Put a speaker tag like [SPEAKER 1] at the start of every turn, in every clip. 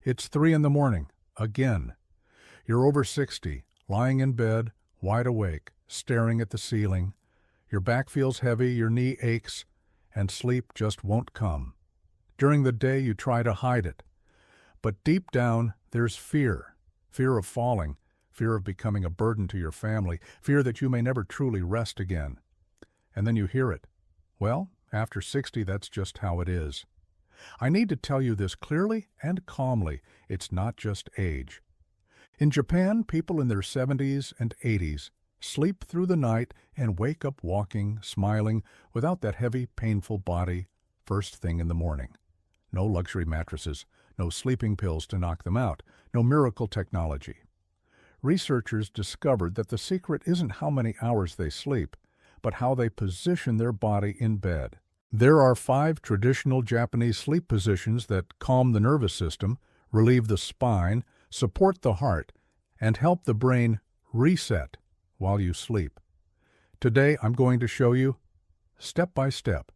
[SPEAKER 1] It's 3 in the morning, again. You're over 60, lying in bed, wide awake, staring at the ceiling. Your back feels heavy, your knee aches, and sleep just won't come. During the day, you try to hide it. But deep down, there's fear. Fear of falling, fear of becoming a burden to your family, fear that you may never truly rest again. And then you hear it. Well, after 60, that's just how it is. I need to tell you this clearly and calmly. It's not just age. In Japan, people in their 70s and 80s sleep through the night and wake up walking, smiling, without that heavy, painful body first thing in the morning. No luxury mattresses, no sleeping pills to knock them out, no miracle technology. Researchers discovered that the secret isn't how many hours they sleep, but how they position their body in bed. There are 5 traditional Japanese sleep positions that calm the nervous system, relieve the spine, support the heart, and help the brain reset while you sleep. Today, I'm going to show you, step by step,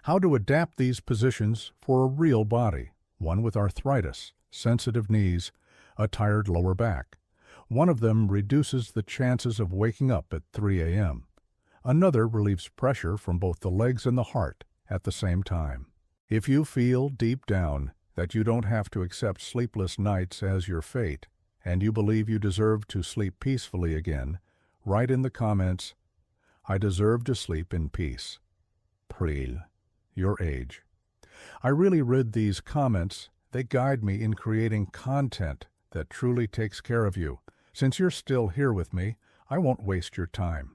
[SPEAKER 1] how to adapt these positions for a real body, one with arthritis, sensitive knees, a tired lower back. One of them reduces the chances of waking up at 3 a.m. Another relieves pressure from both the legs and the heart at the same time. If you feel deep down that you don't have to accept sleepless nights as your fate, and you believe you deserve to sleep peacefully again, write in the comments, "I deserve to sleep in peace." Pril, your age. I really read these comments. They guide me in creating content that truly takes care of you. Since you're still here with me, I won't waste your time.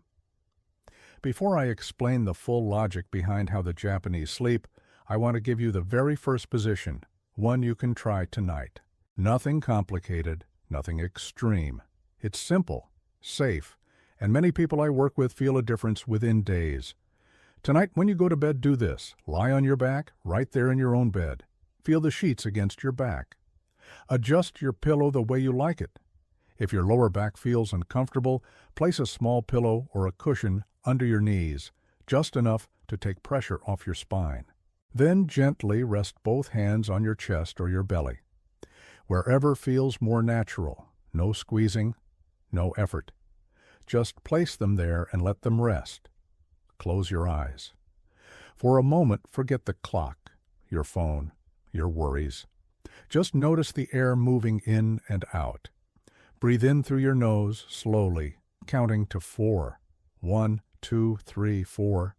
[SPEAKER 1] Before I explain the full logic behind how the Japanese sleep, I want to give you the very first position, one you can try tonight. Nothing complicated, nothing extreme. It's simple, safe, and many people I work with feel a difference within days. Tonight, when you go to bed, do this. Lie on your back, right there in your own bed. Feel the sheets against your back. Adjust your pillow the way you like it. If your lower back feels uncomfortable, place a small pillow or a cushion under your knees, just enough to take pressure off your spine. Then gently rest both hands on your chest or your belly. Wherever feels more natural, no squeezing, no effort. Just place them there and let them rest. Close your eyes. For a moment, forget the clock, your phone, your worries. Just notice the air moving in and out. Breathe in through your nose slowly, counting to 4. 1, 2, 3, 4.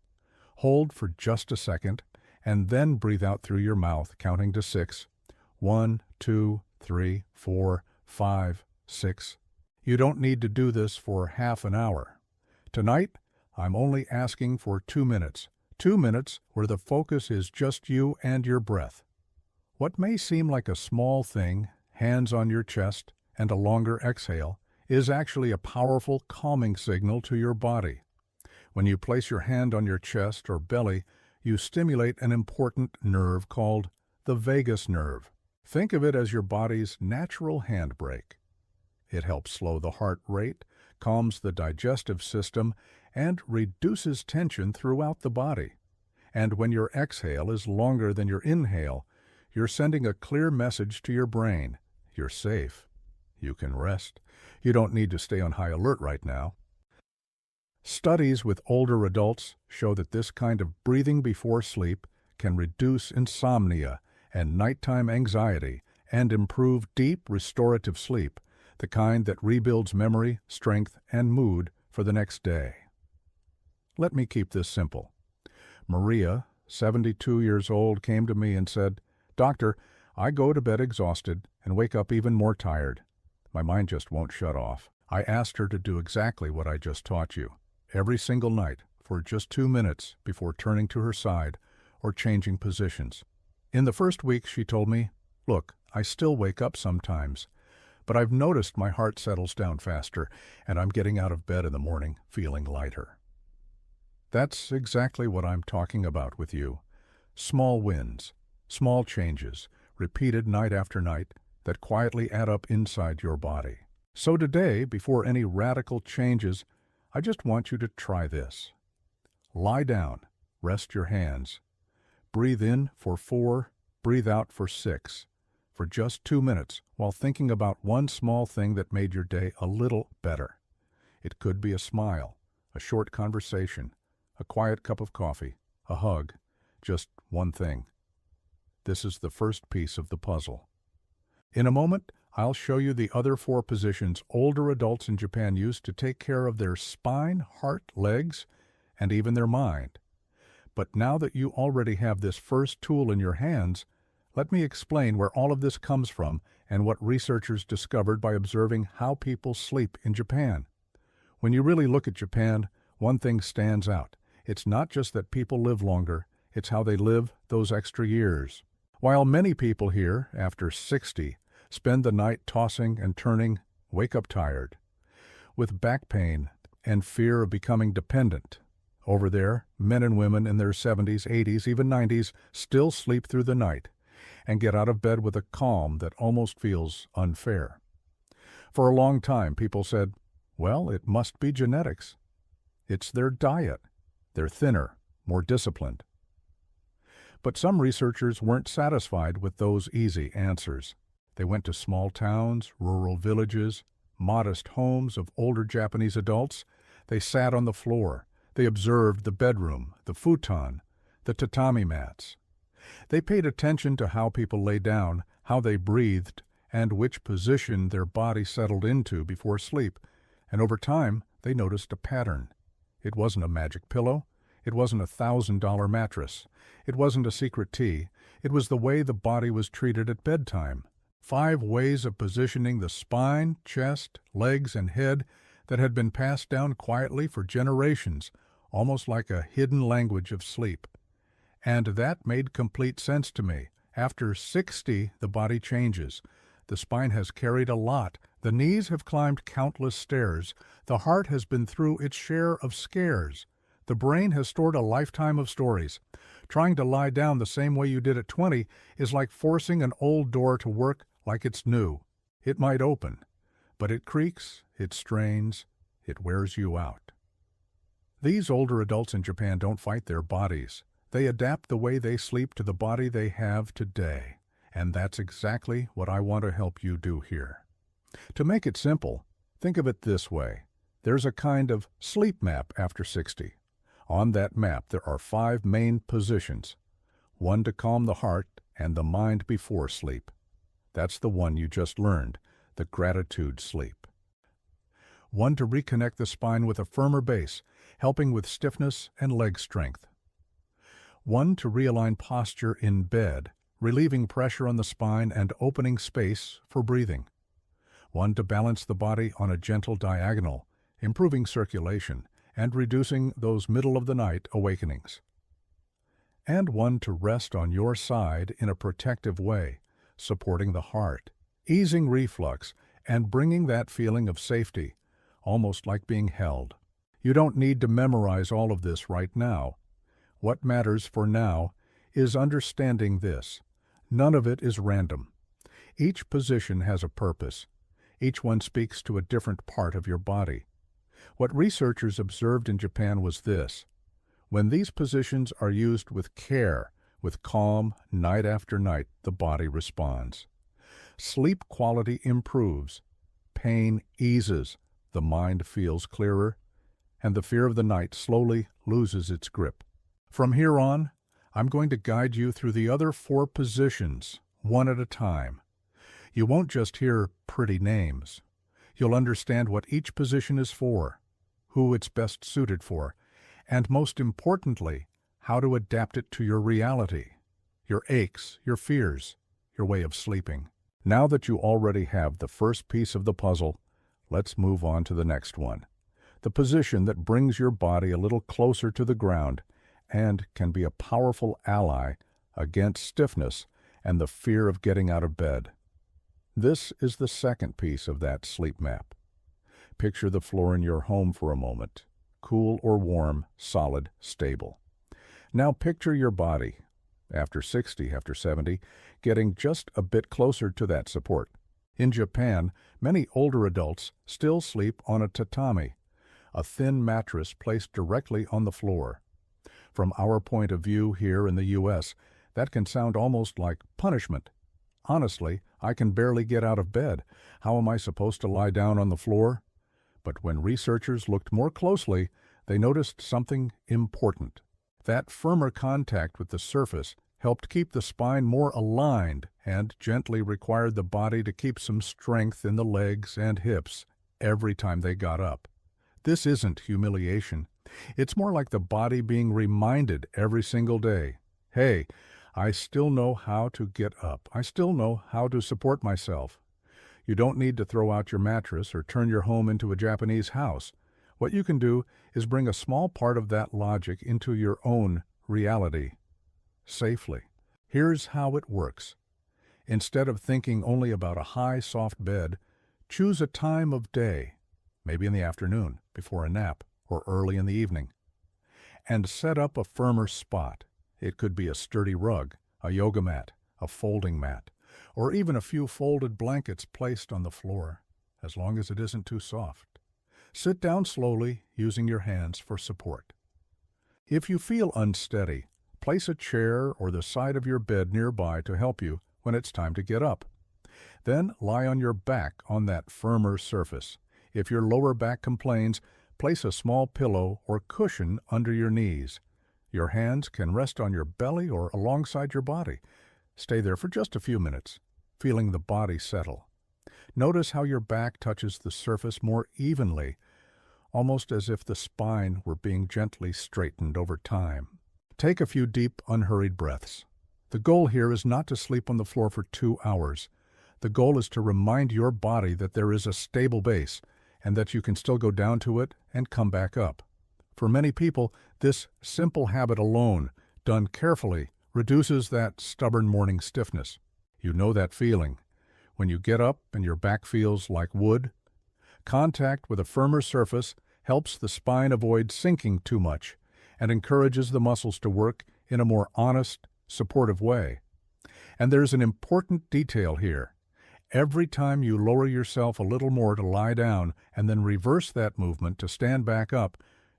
[SPEAKER 1] Hold for just a second, and then breathe out through your mouth, counting to 6. 1, 2, 3, 4, 5, 6. You don't need to do this for half an hour. Tonight, I'm only asking for 2 minutes. 2 minutes where the focus is just you and your breath. What may seem like a small thing, hands on your chest and a longer exhale, is actually a powerful calming signal to your body. When you place your hand on your chest or belly, you stimulate an important nerve called the vagus nerve. Think of it as your body's natural handbrake. It helps slow the heart rate, calms the digestive system, and reduces tension throughout the body. And when your exhale is longer than your inhale, you're sending a clear message to your brain. You're safe. You can rest. You don't need to stay on high alert right now. Studies with older adults show that this kind of breathing before sleep can reduce insomnia and nighttime anxiety and improve deep restorative sleep, the kind that rebuilds memory, strength, and mood for the next day. Let me keep this simple. Maria, 72 years old, came to me and said, "Doctor, I go to bed exhausted and wake up even more tired. My mind just won't shut off." I asked her to do exactly what I just taught you, every single night for just 2 minutes before turning to her side or changing positions. In the first week, she told me, "Look, I still wake up sometimes, but I've noticed my heart settles down faster and I'm getting out of bed in the morning feeling lighter." That's exactly what I'm talking about with you. Small wins, small changes, repeated night after night, that quietly add up inside your body. So today, before any radical changes, I just want you to try this. Lie down, rest your hands. Breathe in for 4, breathe out for 6. for just 2 minutes while thinking about one small thing that made your day a little better. It could be a smile, a short conversation, a quiet cup of coffee, a hug, just one thing. This is the first piece of the puzzle. In a moment, I'll show you the other 4 positions older adults in Japan use to take care of their spine, heart, legs, and even their mind. But now that you already have this first tool in your hands, let me explain where all of this comes from and what researchers discovered by observing how people sleep in Japan. When you really look at Japan, one thing stands out. It's not just that people live longer, it's how they live those extra years. While many people here, after 60, spend the night tossing and turning, wake up tired, with back pain and fear of becoming dependent. Over there, men and women in their 70s, 80s, even 90s still sleep through the night and get out of bed with a calm that almost feels unfair. For a long time, people said, well, it must be genetics. It's their diet. They're thinner, more disciplined. But some researchers weren't satisfied with those easy answers. They went to small towns, rural villages, modest homes of older Japanese adults. They sat on the floor. They observed the bedroom, the futon, the tatami mats. They paid attention to how people lay down, how they breathed, and which position their body settled into before sleep. And over time, they noticed a pattern. It wasn't a magic pillow. It wasn't a $1,000 mattress. It wasn't a secret tea. It was the way the body was treated at bedtime. 5 ways of positioning the spine, chest, legs, and head that had been passed down quietly for generations, almost like a hidden language of sleep. And that made complete sense to me. After 60, the body changes. The spine has carried a lot. The knees have climbed countless stairs. The heart has been through its share of scares. The brain has stored a lifetime of stories. Trying to lie down the same way you did at 20 is like forcing an old door to work like it's new. It might open, but it creaks, it strains, it wears you out. These older adults in Japan don't fight their bodies. They adapt the way they sleep to the body they have today. And that's exactly what I want to help you do here. To make it simple, think of it this way. There's a kind of sleep map after 60. On that map, there are 5 main positions. One to calm the heart and the mind before sleep. That's the one you just learned, the gratitude sleep. One to reconnect the spine with a firmer base, helping with stiffness and leg strength. One to realign posture in bed, relieving pressure on the spine and opening space for breathing. One to balance the body on a gentle diagonal, improving circulation and reducing those middle-of-the-night awakenings. And one to rest on your side in a protective way, supporting the heart, easing reflux, and bringing that feeling of safety, almost like being held. You don't need to memorize all of this right now. What matters for now is understanding this. None of it is random. Each position has a purpose. Each one speaks to a different part of your body. What researchers observed in Japan was this. When these positions are used with care, with calm, night after night, the body responds. Sleep quality improves. Pain eases. The mind feels clearer. And the fear of the night slowly loses its grip. From here on, I'm going to guide you through the other 4 positions, one at a time. You won't just hear pretty names. You'll understand what each position is for, who it's best suited for, and most importantly, how to adapt it to your reality, your aches, your fears, your way of sleeping. Now that you already have the first piece of the puzzle, let's move on to the next one, the position that brings your body a little closer to the ground and can be a powerful ally against stiffness and the fear of getting out of bed. This is the second piece of that sleep map. Picture the floor in your home for a moment. Cool or warm, solid, stable. Now picture your body, after 60, after 70, getting just a bit closer to that support. In Japan, many older adults still sleep on a tatami, a thin mattress placed directly on the floor. From our point of view here in the U.S., that can sound almost like punishment. Honestly, I can barely get out of bed. How am I supposed to lie down on the floor? But when researchers looked more closely, they noticed something important. That firmer contact with the surface helped keep the spine more aligned and gently required the body to keep some strength in the legs and hips every time they got up. This isn't humiliation. It's more like the body being reminded every single day, hey, I still know how to get up. I still know how to support myself. You don't need to throw out your mattress or turn your home into a Japanese house. What you can do is bring a small part of that logic into your own reality, safely. Here's how it works. Instead of thinking only about a high, soft bed, choose a time of day, maybe in the afternoon, before a nap, or early in the evening, and set up a firmer spot. It could be a sturdy rug, a yoga mat, a folding mat, or even a few folded blankets placed on the floor, as long as it isn't too soft. Sit down slowly, using your hands for support. If you feel unsteady, place a chair or the side of your bed nearby to help you when it's time to get up. Then lie on your back on that firmer surface. If your lower back complains, place a small pillow or cushion under your knees. Your hands can rest on your belly or alongside your body. Stay there for just a few minutes, feeling the body settle. Notice how your back touches the surface more evenly, almost as if the spine were being gently straightened over time. Take a few deep, unhurried breaths. The goal here is not to sleep on the floor for 2 hours. The goal is to remind your body that there is a stable base and that you can still go down to it and come back up. For many people, this simple habit alone, done carefully, reduces that stubborn morning stiffness. You know that feeling. When you get up and your back feels like wood, contact with a firmer surface helps the spine avoid sinking too much and encourages the muscles to work in a more honest, supportive way. And there's an important detail here. Every time you lower yourself a little more to lie down and then reverse that movement to stand back up,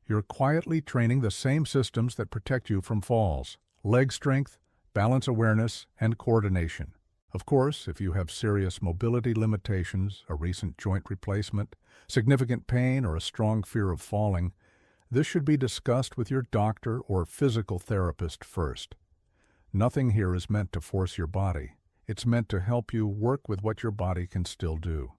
[SPEAKER 1] you're quietly training the same systems that protect you from falls: leg strength, balance awareness, and coordination. Of course, if you have serious mobility limitations, a recent joint replacement, significant pain, or a strong fear of falling, this should be discussed with your doctor or physical therapist first. Nothing here is meant to force your body. It's meant to help you work with what your body can still do.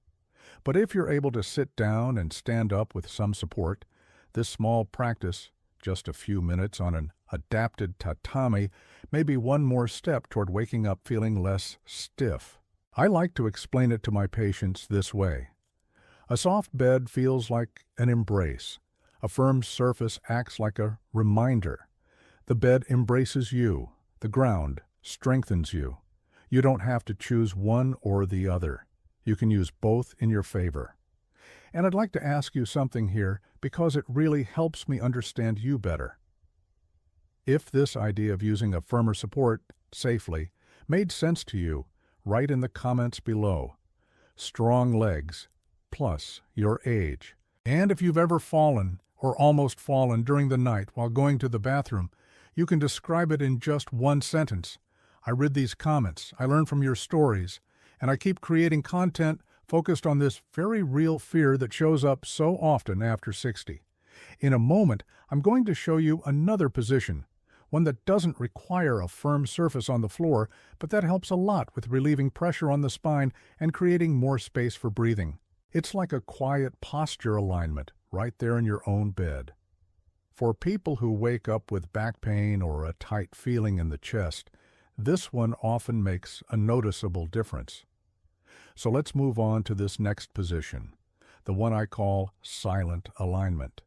[SPEAKER 1] But if you're able to sit down and stand up with some support, this small practice, just a few minutes on an adapted tatami, may be one more step toward waking up feeling less stiff. I like to explain it to my patients this way. A soft bed feels like an embrace. A firm surface acts like a reminder. The bed embraces you. The ground strengthens you. You don't have to choose one or the other. You can use both in your favor. And I'd like to ask you something here because it really helps me understand you better. If this idea of using a firmer support safely made sense to you, write in the comments below. Strong legs, plus your age. And if you've ever fallen or almost fallen during the night while going to the bathroom, you can describe it in just one sentence. I read these comments, I learn from your stories, and I keep creating content focused on this very real fear that shows up so often after 60. In a moment, I'm going to show you another position, one that doesn't require a firm surface on the floor, but that helps a lot with relieving pressure on the spine and creating more space for breathing. It's like a quiet posture alignment right there in your own bed. For people who wake up with back pain or a tight feeling in the chest, this one often makes a noticeable difference. So let's move on to this next position, the one I call silent alignment.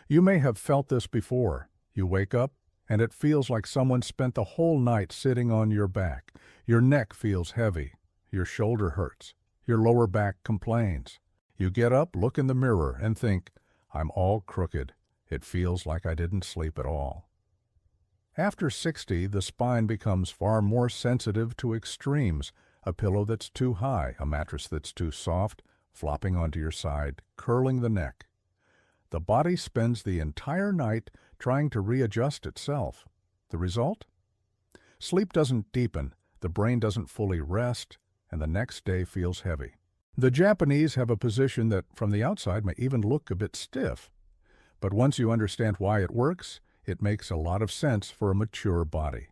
[SPEAKER 1] You may have felt this before. You wake up, and it feels like someone spent the whole night sitting on your back. Your neck feels heavy. Your shoulder hurts. Your lower back complains. You get up, look in the mirror, and think, I'm all crooked. It feels like I didn't sleep at all. After 60, the spine becomes far more sensitive to extremes, a pillow that's too high, a mattress that's too soft, flopping onto your side, curling the neck. The body spends the entire night trying to readjust itself. The result? Sleep doesn't deepen, the brain doesn't fully rest, and the next day feels heavy. The Japanese have a position that from the outside may even look a bit stiff, but once you understand why it works, it makes a lot of sense for a mature body.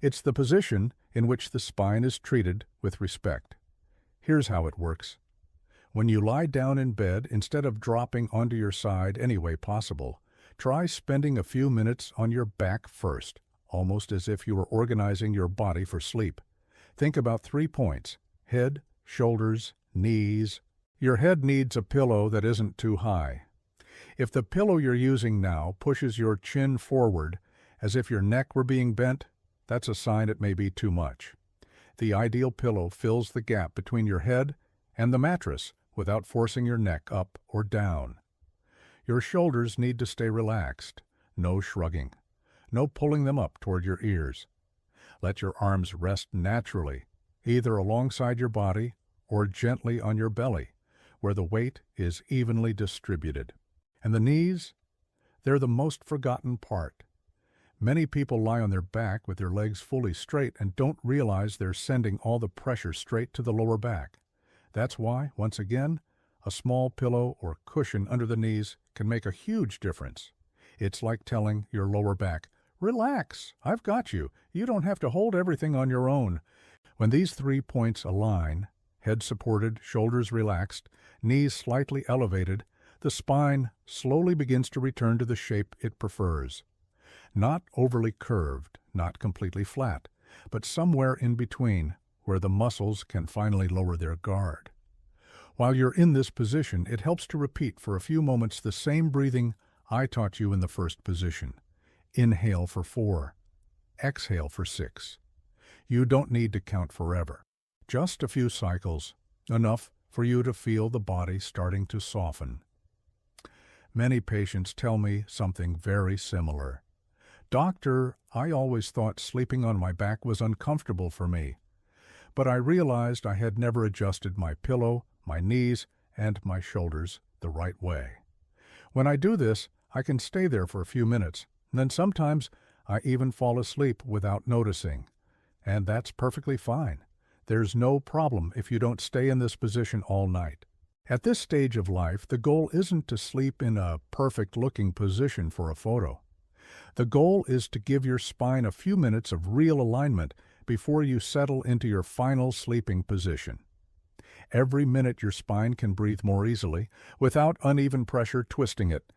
[SPEAKER 1] It's the position in which the spine is treated with respect. Here's how it works. When you lie down in bed, instead of dropping onto your side any way possible, try spending a few minutes on your back first, almost as if you were organizing your body for sleep. Think about 3 points: head, shoulders, knees. Your head needs a pillow that isn't too high. If the pillow you're using now pushes your chin forward, as if your neck were being bent, that's a sign it may be too much. The ideal pillow fills the gap between your head and the mattress without forcing your neck up or down. Your shoulders need to stay relaxed. No shrugging. No pulling them up toward your ears. Let your arms rest naturally, either alongside your body or gently on your belly, where the weight is evenly distributed. And the knees? They're the most forgotten part. Many people lie on their back with their legs fully straight and don't realize they're sending all the pressure straight to the lower back. That's why, once again, a small pillow or cushion under the knees can make a huge difference. It's like telling your lower back, "Relax, I've got you. You don't have to hold everything on your own." When these 3 points align, head supported, shoulders relaxed, knees slightly elevated, the spine slowly begins to return to the shape it prefers. Not overly curved, not completely flat, but somewhere in between, where the muscles can finally lower their guard. While you're in this position, it helps to repeat for a few moments the same breathing I taught you in the first position. Inhale for 4. Exhale for 6. You don't need to count forever. Just a few cycles, enough for you to feel the body starting to soften. Many patients tell me something very similar. "Doctor, I always thought sleeping on my back was uncomfortable for me, but I realized I had never adjusted my pillow, my knees, and my shoulders the right way. When I do this, I can stay there for a few minutes, and then sometimes I even fall asleep without noticing. And that's perfectly fine. There's no problem if you don't stay in this position all night." At this stage of life, the goal isn't to sleep in a perfect-looking position for a photo. The goal is to give your spine a few minutes of real alignment before you settle into your final sleeping position. Every minute your spine can breathe more easily, without uneven pressure twisting it,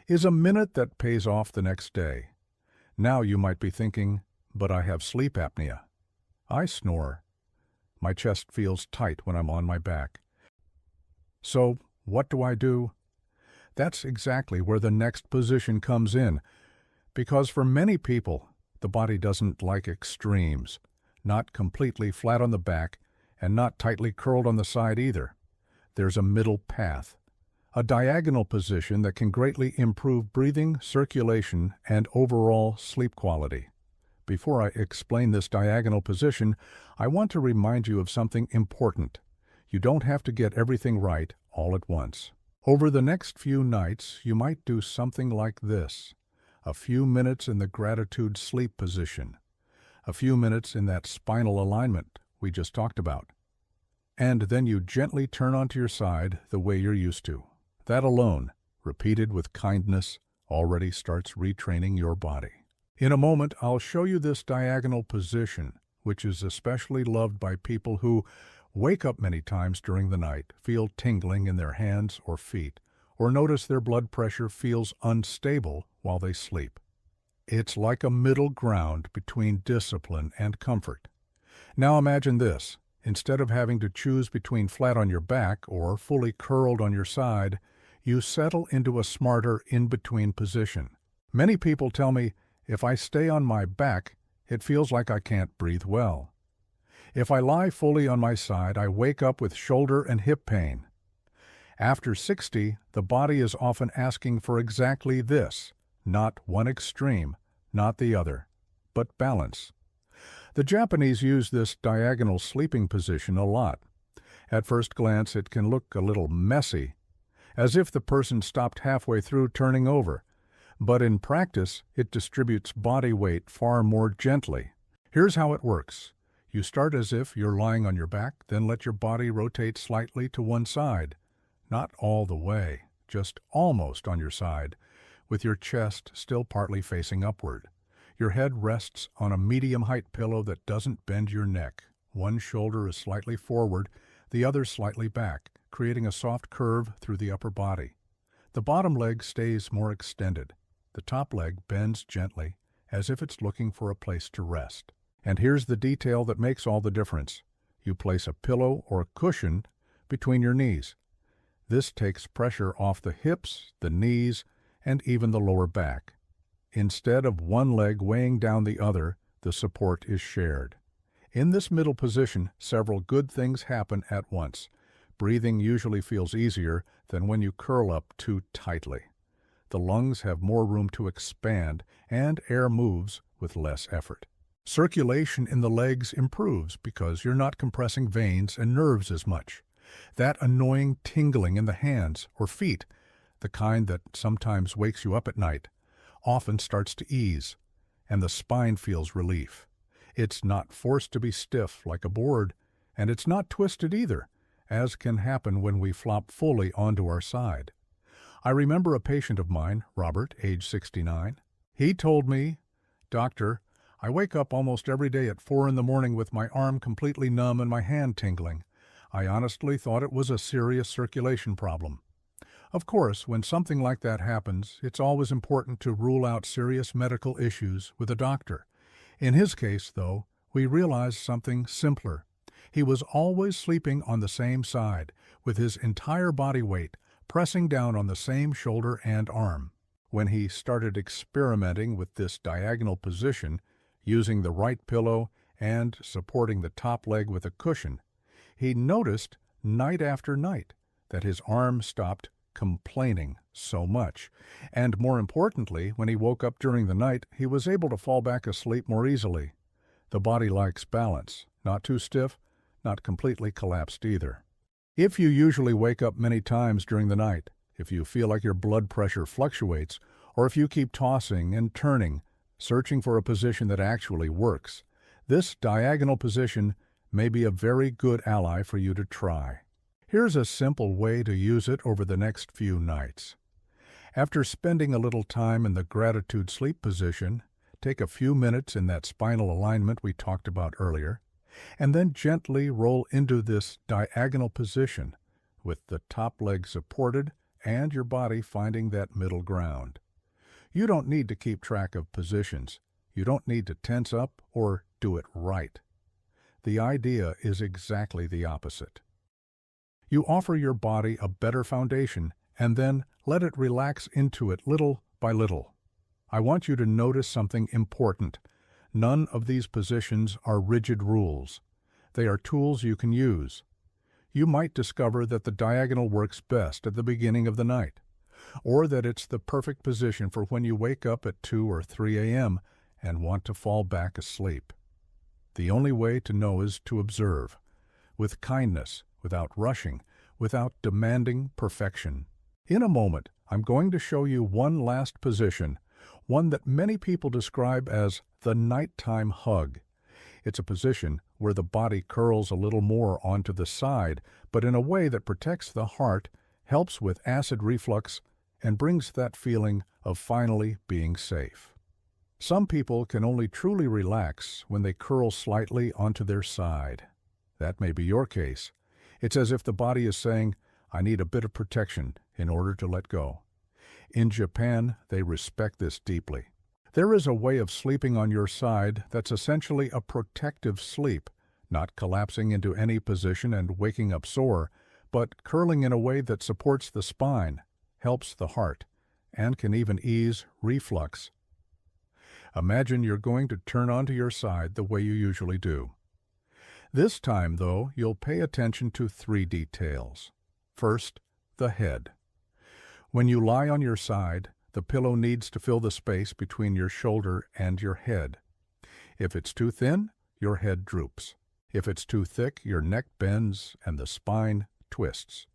[SPEAKER 1] is a minute that pays off the next day. Now you might be thinking, "But I have sleep apnea. I snore. My chest feels tight when I'm on my back. So, what do I do?" That's exactly where the next position comes in, because for many people, the body doesn't like extremes, not completely flat on the back and not tightly curled on the side either. There's a middle path, a diagonal position that can greatly improve breathing, circulation, and overall sleep quality. Before I explain this diagonal position, I want to remind you of something important. You don't have to get everything right all at once. Over the next few nights, you might do something like this: a few minutes in the gratitude sleep position, a few minutes in that spinal alignment we just talked about, and then you gently turn onto your side the way you're used to. That alone, repeated with kindness, already starts retraining your body. In a moment, I'll show you this diagonal position, which is especially loved by people who wake up many times during the night, feel tingling in their hands or feet, or notice their blood pressure feels unstable while they sleep. It's like a middle ground between discipline and comfort. Now imagine this. Instead of having to choose between flat on your back or fully curled on your side, you settle into a smarter in-between position. Many people tell me, "If I stay on my back, it feels like I can't breathe well. If I lie fully on my side, I wake up with shoulder and hip pain." After 60, the body is often asking for exactly this, not one extreme, not the other, but balance. The Japanese use this diagonal sleeping position a lot. At first glance, it can look a little messy, as if the person stopped halfway through turning over, but in practice, it distributes body weight far more gently. Here's how it works. You start as if you're lying on your back, then let your body rotate slightly to one side. Not all the way, just almost on your side, with your chest still partly facing upward. Your head rests on a medium-height pillow that doesn't bend your neck. One shoulder is slightly forward, the other slightly back, creating a soft curve through the upper body. The bottom leg stays more extended. The top leg bends gently, as if it's looking for a place to rest. And here's the detail that makes all the difference. You place a pillow or a cushion between your knees. This takes pressure off the hips, the knees, and even the lower back. Instead of one leg weighing down the other, the support is shared. In this middle position, several good things happen at once. Breathing usually feels easier than when you curl up too tightly. The lungs have more room to expand, and air moves with less effort. Circulation in the legs improves because you're not compressing veins and nerves as much. That annoying tingling in the hands or feet, the kind that sometimes wakes you up at night, often starts to ease, and the spine feels relief. It's not forced to be stiff like a board, and it's not twisted either, as can happen when we flop fully onto our side. I remember a patient of mine, Robert, age 69. He told me, "Doctor, I wake up almost every day at 4 in the morning with my arm completely numb and my hand tingling. I honestly thought it was a serious circulation problem." Of course, when something like that happens, it's always important to rule out serious medical issues with a doctor. In his case, though, we realized something simpler. He was always sleeping on the same side, with his entire body weight pressing down on the same shoulder and arm. When he started experimenting with this diagonal position, using the right pillow and supporting the top leg with a cushion, he noticed night after night that his arm stopped complaining so much. And more importantly, when he woke up during the night, he was able to fall back asleep more easily. The body likes balance, not too stiff, not completely collapsed either. If you usually wake up many times during the night, if you feel like your blood pressure fluctuates, or if you keep tossing and turning, searching for a position that actually works, this diagonal position may be a very good ally for you to try. Here's a simple way to use it over the next few nights. After spending a little time in the gratitude sleep position, take a few minutes in that spinal alignment we talked about earlier, and then gently roll into this diagonal position with the top leg supported and your body finding that middle ground. You don't need to keep track of positions. You don't need to tense up or do it right. The idea is exactly the opposite. You offer your body a better foundation and then let it relax into it little by little. I want you to notice something important. None of these positions are rigid rules. They are tools you can use. You might discover that the diagonal works best at the beginning of the night, or that it's the perfect position for when you wake up at 2 or 3 a.m. and want to fall back asleep. The only way to know is to observe, with kindness, without rushing, without demanding perfection. In a moment, I'm going to show you one last position, one that many people describe as the nighttime hug. It's a position where the body curls a little more onto the side, but in a way that protects the heart, helps with acid reflux, and brings that feeling of finally being safe. Some people can only truly relax when they curl slightly onto their side. That may be your case. It's as if the body is saying, "I need a bit of protection in order to let go." In Japan, they respect this deeply. There is a way of sleeping on your side that's essentially a protective sleep, not collapsing into any position and waking up sore, but curling in a way that supports the spine, helps the heart, and can even ease reflux. Imagine you're going to turn onto your side the way you usually do. This time, though, you'll pay attention to 3 details. First, the head. When you lie on your side, the pillow needs to fill the space between your shoulder and your head. If it's too thin, your head droops. If it's too thick, your neck bends and the spine twists.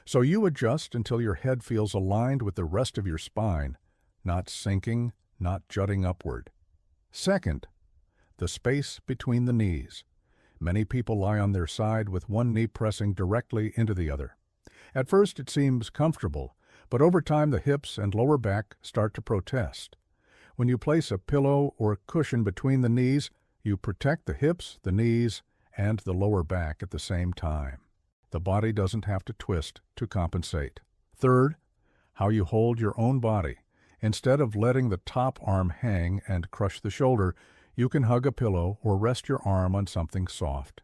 [SPEAKER 1] So you adjust until your head feels aligned with the rest of your spine, not sinking, not jutting upward. Second, the space between the knees. Many people lie on their side with one knee pressing directly into the other. At first it seems comfortable, but over time the hips and lower back start to protest. When you place a pillow or a cushion between the knees, you protect the hips, the knees, and the lower back at the same time. The body doesn't have to twist to compensate. Third, how you hold your own body. Instead of letting the top arm hang and crush the shoulder, you can hug a pillow or rest your arm on something soft.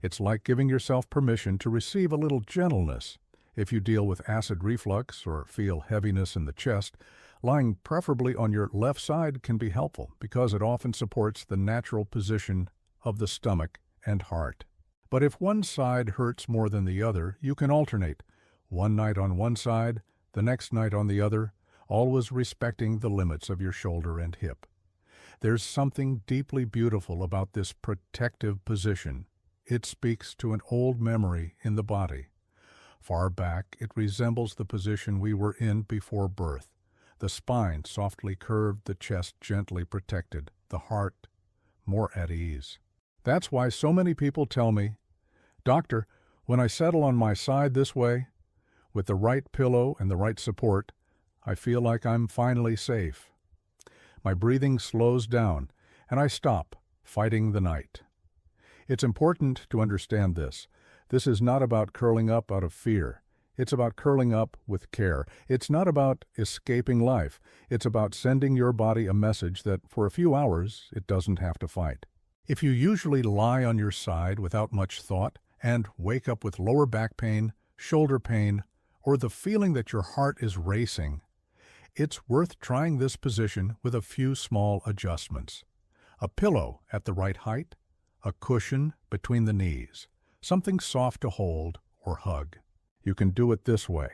[SPEAKER 1] It's like giving yourself permission to receive a little gentleness. If you deal with acid reflux or feel heaviness in the chest, lying preferably on your left side can be helpful because it often supports the natural position of the stomach and heart. But if one side hurts more than the other, you can alternate. One night on one side, the next night on the other, always respecting the limits of your shoulder and hip. There's something deeply beautiful about this protective position. It speaks to an old memory in the body. Far back, it resembles the position we were in before birth. The spine softly curved, the chest gently protected, the heart more at ease. That's why so many people tell me, "Doctor, when I settle on my side this way, with the right pillow and the right support, I feel like I'm finally safe. My breathing slows down, and I stop fighting the night." It's important to understand this. This is not about curling up out of fear. It's about curling up with care. It's not about escaping life. It's about sending your body a message that for a few hours it doesn't have to fight. If you usually lie on your side without much thought and wake up with lower back pain, shoulder pain, or the feeling that your heart is racing, it's worth trying this position with a few small adjustments. A pillow at the right height, a cushion between the knees, something soft to hold or hug. You can do it this way.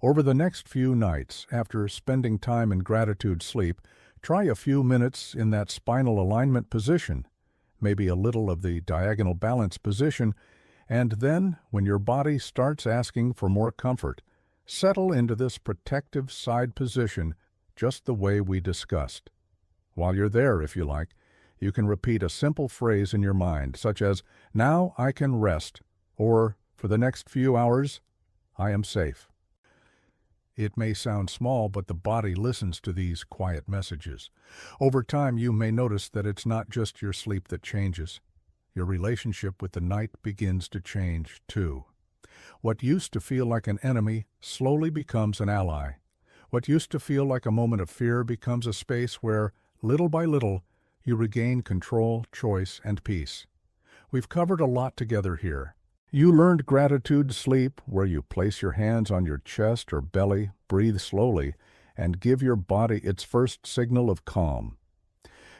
[SPEAKER 1] Over the next few nights, after spending time in gratitude sleep, try a few minutes in that spinal alignment position, maybe a little of the diagonal balance position, and then, when your body starts asking for more comfort, settle into this protective side position just the way we discussed. While you're there, if you like, you can repeat a simple phrase in your mind, such as, "Now I can rest," or, "For the next few hours, I am safe." It may sound small, but the body listens to these quiet messages. Over time, you may notice that it's not just your sleep that changes. Your relationship with the night begins to change, too. What used to feel like an enemy slowly becomes an ally. What used to feel like a moment of fear becomes a space where, little by little, you regain control, choice, and peace. We've covered a lot together here. You learned gratitude sleep, where you place your hands on your chest or belly, breathe slowly, and give your body its first signal of calm.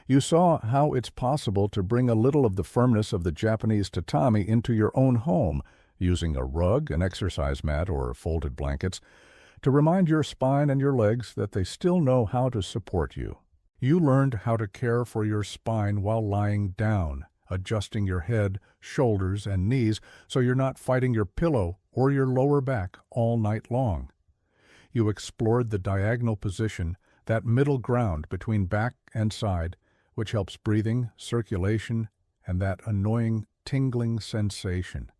[SPEAKER 1] You saw how it's possible to bring a little of the firmness of the Japanese tatami into your own home, using a rug, an exercise mat, or folded blankets, to remind your spine and your legs that they still know how to support you. You learned how to care for your spine while lying down, adjusting your head, shoulders, and knees so you're not fighting your pillow or your lower back all night long. You explored the diagonal position, that middle ground between back and side, which helps breathing, circulation, and that annoying tingling sensation.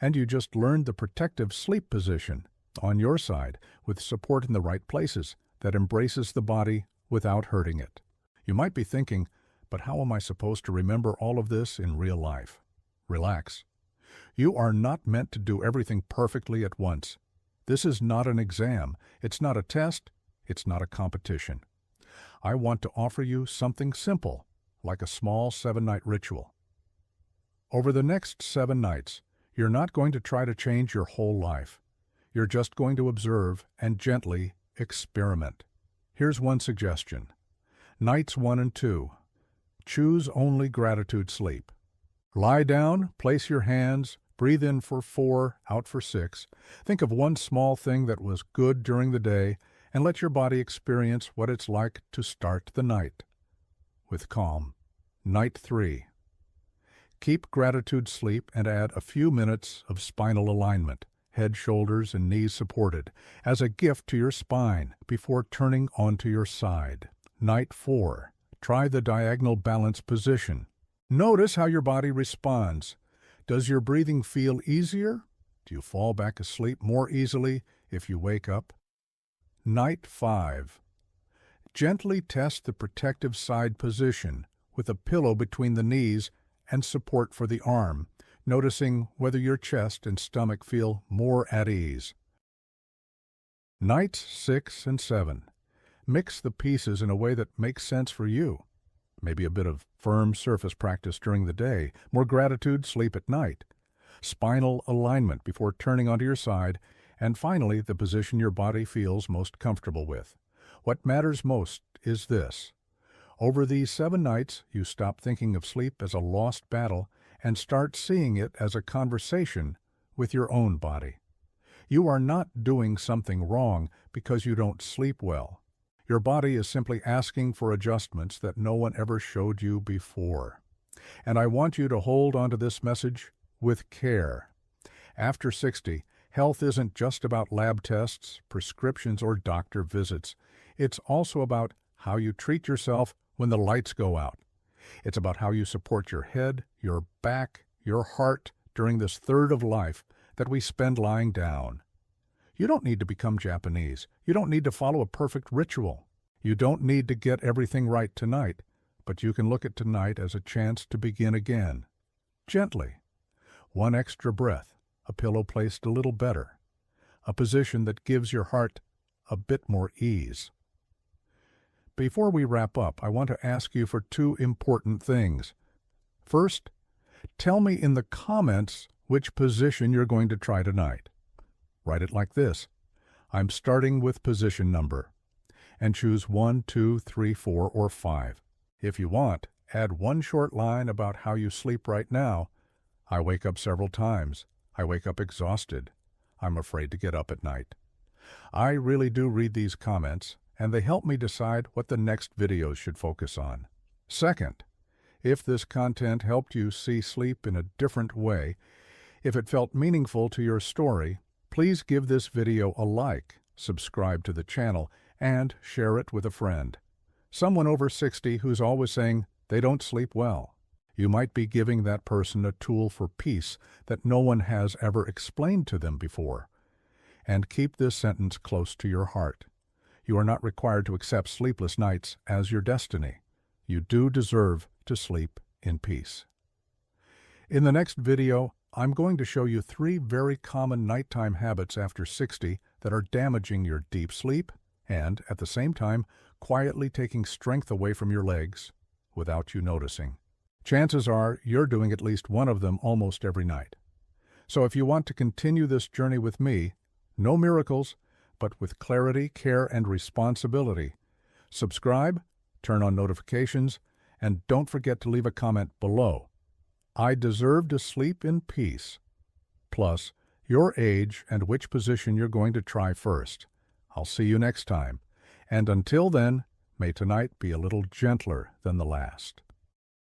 [SPEAKER 1] And you just learned the protective sleep position on your side with support in the right places that embraces the body without hurting it. You might be thinking, but how am I supposed to remember all of this in real life? Relax. You are not meant to do everything perfectly at once. This is not an exam. It's not a test. It's not a competition. I want to offer you something simple, like a small 7-night ritual. Over the next 7 nights, you're not going to try to change your whole life. You're just going to observe and gently experiment. Here's one suggestion. Nights 1 and 2. Choose only gratitude sleep. Lie down, place your hands, breathe in for 4, out for 6. Think of one small thing that was good during the day, and let your body experience what it's like to start the night with calm. Night 3. Keep gratitude sleep and add a few minutes of spinal alignment, head, shoulders, and knees supported, as a gift to your spine before turning onto your side. Night 4. Try the diagonal balance position. Notice how your body responds. Does your breathing feel easier? Do you fall back asleep more easily if you wake up? Night 5. Gently test the protective side position with a pillow between the knees and support for the arm, noticing whether your chest and stomach feel more at ease. Nights 6 and 7. Mix the pieces in a way that makes sense for you. Maybe a bit of firm surface practice during the day, more gratitude, sleep at night, spinal alignment before turning onto your side, and finally the position your body feels most comfortable with. What matters most is this. Over these 7 nights, you stop thinking of sleep as a lost battle and start seeing it as a conversation with your own body. You are not doing something wrong because you don't sleep well. Your body is simply asking for adjustments that no one ever showed you before. And I want you to hold on to this message with care. After 60, health isn't just about lab tests, prescriptions, or doctor visits. It's also about how you treat yourself when the lights go out. It's about how you support your head, your back, your heart during this third of life that we spend lying down. You don't need to become Japanese. You don't need to follow a perfect ritual. You don't need to get everything right tonight, but you can look at tonight as a chance to begin again. Gently. One extra breath, a pillow placed a little better, a position that gives your heart a bit more ease. Before we wrap up, I want to ask you for 2 important things. First, tell me in the comments which position you're going to try tonight. Write it like this. I'm starting with position number. And choose 1, 2, 3, 4, or 5. If you want, add one short line about how you sleep right now. I wake up several times. I wake up exhausted. I'm afraid to get up at night. I really do read these comments, and they help me decide what the next videos should focus on. Second, if this content helped you see sleep in a different way, if it felt meaningful to your story, please give this video a like, subscribe to the channel, and share it with a friend. Someone over 60 who's always saying they don't sleep well. You might be giving that person a tool for peace that no one has ever explained to them before. And keep this sentence close to your heart. You are not required to accept sleepless nights as your destiny. You do deserve to sleep in peace. In the next video, I'm going to show you 3 very common nighttime habits after 60 that are damaging your deep sleep and, at the same time, quietly taking strength away from your legs without you noticing. Chances are you're doing at least one of them almost every night. So if you want to continue this journey with me, no miracles, but with clarity, care, and responsibility, subscribe, turn on notifications, and don't forget to leave a comment below. I deserve to sleep in peace. Plus, your age and which position you're going to try first. I'll see you next time. And until then, may tonight be a little gentler than the last.